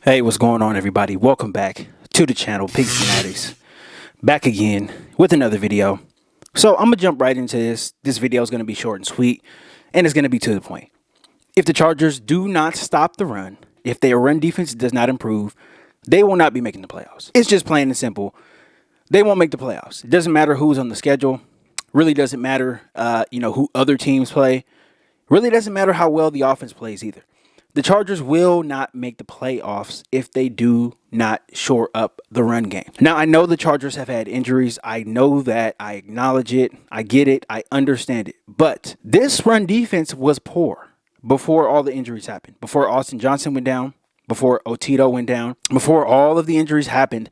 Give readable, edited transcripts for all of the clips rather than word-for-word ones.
Hey, what's going on, everybody? Welcome back to the channel, Pigskin Addicts. Back again with another video. So I'm gonna jump right into this. This video is gonna be short and sweet, and it's gonna be to the point. If the Chargers do not stop the run, if their run defense does not improve, they will not be making the playoffs. It's just plain and simple. They won't make the playoffs. It doesn't matter who's on the schedule. Really doesn't matter, who other teams play. Really doesn't matter how well the offense plays either. The Chargers will not make the playoffs if they do not shore up the run game. Now, I know the Chargers have had injuries. I know that. I acknowledge it. I get it. I understand it. But this run defense was poor before all the injuries happened. Before Austin Johnson went down. Before Otito went down. Before all of the injuries happened.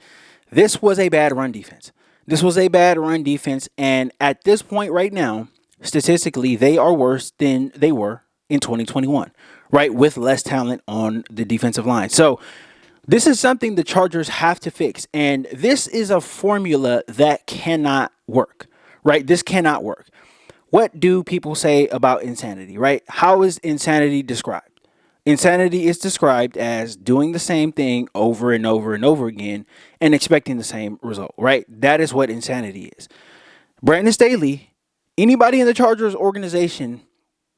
This was a bad run defense. This was a bad run defense. And at this point right now, statistically, they are worse than they were in 2021, right? With less talent on the defensive line. So this is something the Chargers have to fix. And this is a formula that cannot work, right? This cannot work. What do people say about insanity, right? How is insanity described? Insanity is described as doing the same thing over and over and over again and expecting the same result, right? That is what insanity is. Brandon Staley, anybody in the Chargers organization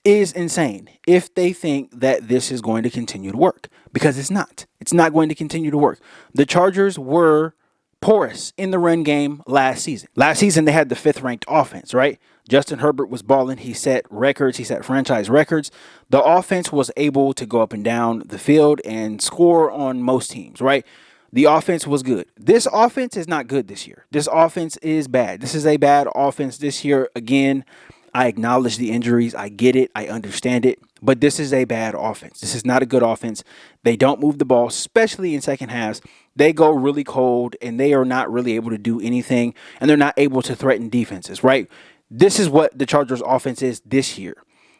is insane if they think that this is going to continue to work, because it's not. It's not going to continue to work. The Chargers were porous in the run game last season. Last season, they had the 5th ranked offense, right? Justin Herbert was balling. He set records. He set franchise records. The offense was able to go up and down the field and score on most teams, right? The offense was good. This offense is not good this year. This offense is bad. This is a bad offense this year. Again, I acknowledge the injuries. I get it. I understand it. But this is a bad offense. This is not a good offense. They don't move the ball, especially in second halves. They go really cold, and they are not really able to do anything, and they're not able to threaten defenses, right? This is what the Chargers offense is this year.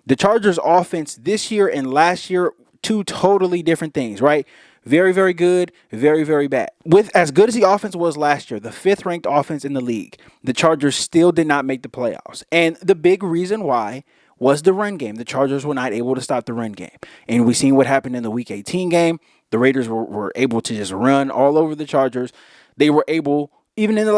The Chargers offense this year and last year, two totally different things, right? Very, very good, very, very bad. With as good as the offense was last year, the 5th ranked offense in the league, the Chargers still did not make the playoffs. And the big reason why was the run game. The Chargers were not able to stop the run game. And we seen what happened in the Week 18 game. The Raiders were able to just run all over the Chargers. They were able, even in the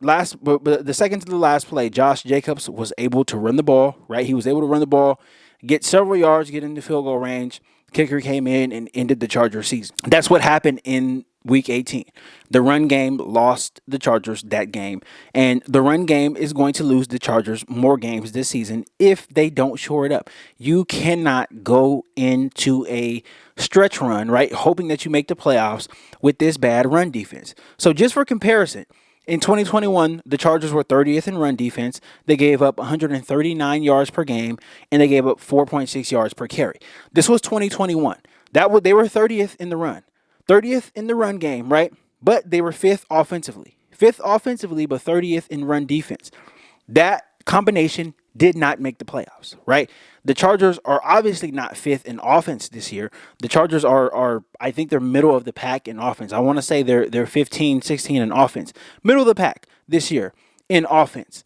the second to the last play, Josh Jacobs was able to run the ball, right? He was able to run the ball, get several yards, get into field goal range. Kicker came in and ended the Chargers season. That's what happened in Week 18. The run game lost the Chargers that game, and the run game is going to lose the Chargers more games this season if they don't shore it up. You cannot go into a stretch run, right, hoping that you make the playoffs with this bad run defense. So just for comparison, in 2021, the Chargers were 30th in run defense. They gave up 139 yards per game, and they gave up 4.6 yards per carry. This was 2021. They were 30th in the run. 30th in the run game, right? But they were 5th offensively. 5th offensively, but 30th in run defense. That combination did not make the playoffs, right? The Chargers are obviously not 5th in offense this year. The Chargers are I think they're middle of the pack in offense. I want to say they're 15, 16 in offense. Middle of the pack this year in offense.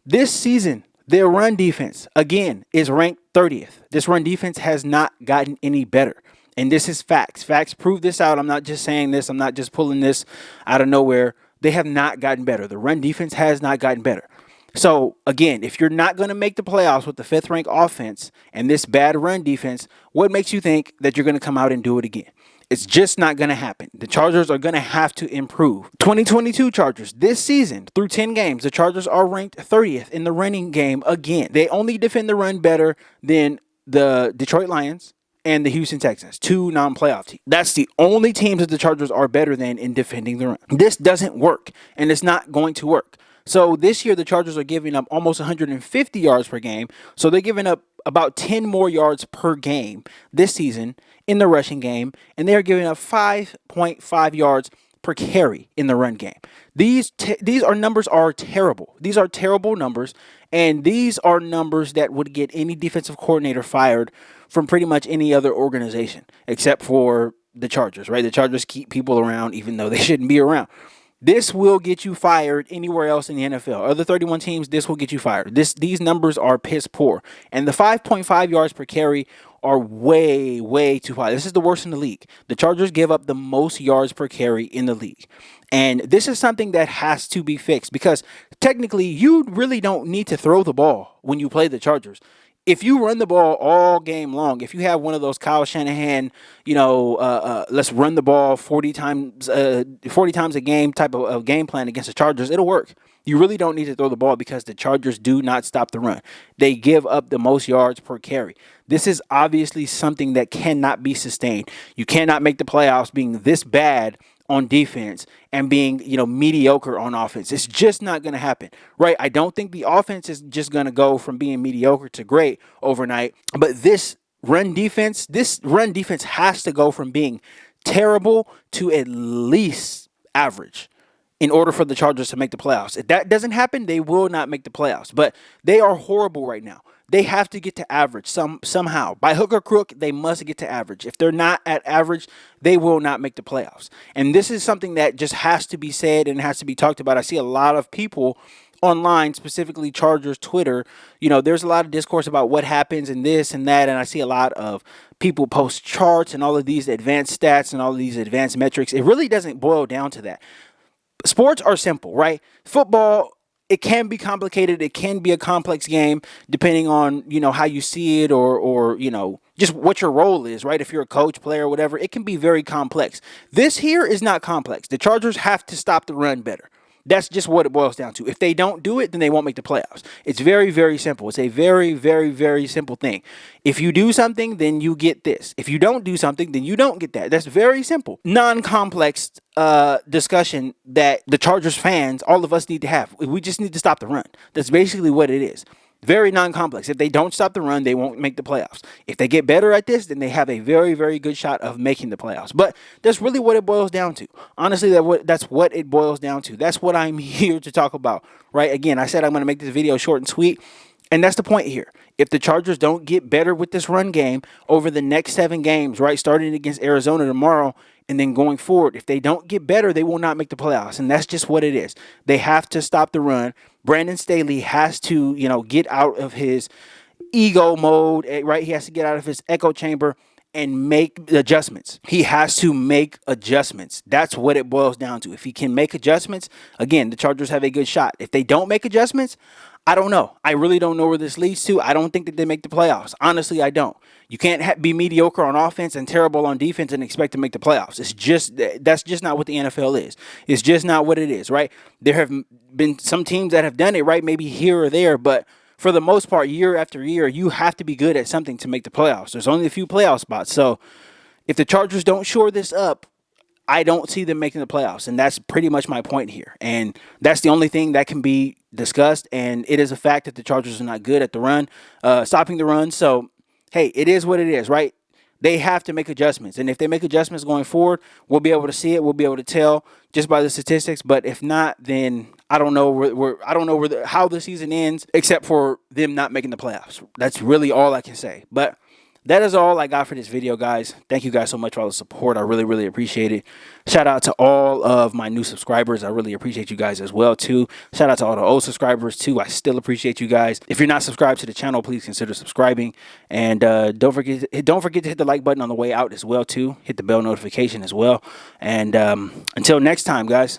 This season, their run defense, again, is ranked 30th. This run defense has not gotten any better. And this is facts. Facts prove this out. I'm not just saying this. I'm not just pulling this out of nowhere. They have not gotten better. The run defense has not gotten better. So, again, if you're not going to make the playoffs with the 5th ranked offense and this bad run defense, what makes you think that you're going to come out and do it again? It's just not going to happen. The Chargers are going to have to improve. 2022 Chargers, this season, through 10 games, the Chargers are ranked 30th in the running game again. They only defend the run better than the Detroit Lions and the Houston Texans, 2 non-playoff teams. That's the only teams that the Chargers are better than in defending the run. This doesn't work, and it's not going to work. So this year, the Chargers are giving up almost 150 yards per game. So they're giving up about 10 more yards per game this season in the rushing game. And they're giving up 5.5 yards per carry in the run game. These numbers are terrible. These are terrible numbers. And these are numbers that would get any defensive coordinator fired from pretty much any other organization except for the Chargers, right? The Chargers keep people around even though they shouldn't be around. This will get you fired anywhere else in the NFL. Other 31 teams, this will get you fired. These numbers are piss poor. And the 5.5 yards per carry are way, way too high. This is the worst in the league. The Chargers give up the most yards per carry in the league. And this is something that has to be fixed because technically you really don't need to throw the ball when you play the Chargers. If you run the ball all game long, if you have one of those Kyle Shanahan, let's run the ball 40 times a game type of game plan against the Chargers, it'll work. You really don't need to throw the ball because the Chargers do not stop the run. They give up the most yards per carry. This is obviously something that cannot be sustained. You cannot make the playoffs being this bad on defense and being, mediocre on offense. It's just not going to happen, right? I don't think the offense is just going to go from being mediocre to great overnight, but this run defense has to go from being terrible to at least average in order for the Chargers to make the playoffs. If that doesn't happen, they will not make the playoffs, but they are horrible right now. They have to get to average somehow. By hook or crook, they must get to average. If they're not at average, they will not make the playoffs. And this is something that just has to be said and has to be talked about. I see a lot of people online, specifically Chargers Twitter, there's a lot of discourse about what happens and this and that. And I see a lot of people post charts and all of these advanced stats and all of these advanced metrics. It really doesn't boil down to that. Sports are simple, right? Football, it can be complicated. It can be a complex game depending on, how you see it or just what your role is, right? If you're a coach, player, whatever, it can be very complex. This here is not complex. The Chargers have to stop the run better. That's just what it boils down to. If they don't do it, then they won't make the playoffs. It's very, very simple. It's a very, very, very simple thing. If you do something, then you get this. If you don't do something, then you don't get that. That's very simple. Non-complex discussion that the Chargers fans, all of us need to have. We just need to stop the run. That's basically what it is. Very non-complex. If they don't stop the run, they won't make the playoffs. If they get better at this, then they have a very, very good shot of making the playoffs. But that's really what it boils down to. Honestly, that's what it boils down to. That's what I'm here to talk about, right? Again, I said I'm going to make this video short and sweet, and that's the point here. If the Chargers don't get better with this run game over the next 7 games, right, starting against Arizona tomorrow and then going forward, if they don't get better, they will not make the playoffs. And that's just what it is. They have to stop the run. Brandon Staley has to, get out of his ego mode, right? He has to get out of his echo chamber and make adjustments. He has to make adjustments. That's what it boils down to. If he can make adjustments, again, the Chargers have a good shot. If they don't make adjustments, I don't know. I really don't know where this leads to. I don't think that they make the playoffs. Honestly, I don't. You can't be mediocre on offense and terrible on defense and expect to make the playoffs. That's just not what the NFL is. It's just not what it is, right? There have been some teams that have done it, right? Maybe here or there, but for the most part, year after year, you have to be good at something to make the playoffs. There's only a few playoff spots. So if the Chargers don't shore this up, I don't see them making the playoffs. And that's pretty much my point here. And that's the only thing that can be discussed. And it is a fact that the Chargers are not good at the run, stopping the run. So, hey, it is what it is, right? They have to make adjustments. And if they make adjustments going forward, we'll be able to see it. We'll be able to tell just by the statistics. But if not, then I don't know how the season ends except for them not making the playoffs. That's really all I can say. But that is all I got for this video, guys. Thank you guys so much for all the support. I really, really appreciate it. Shout out to all of my new subscribers. I really appreciate you guys as well, too. Shout out to all the old subscribers, too. I still appreciate you guys. If you're not subscribed to the channel, please consider subscribing. And don't forget to hit the like button on the way out as well, too. Hit the bell notification as well. And until next time, guys.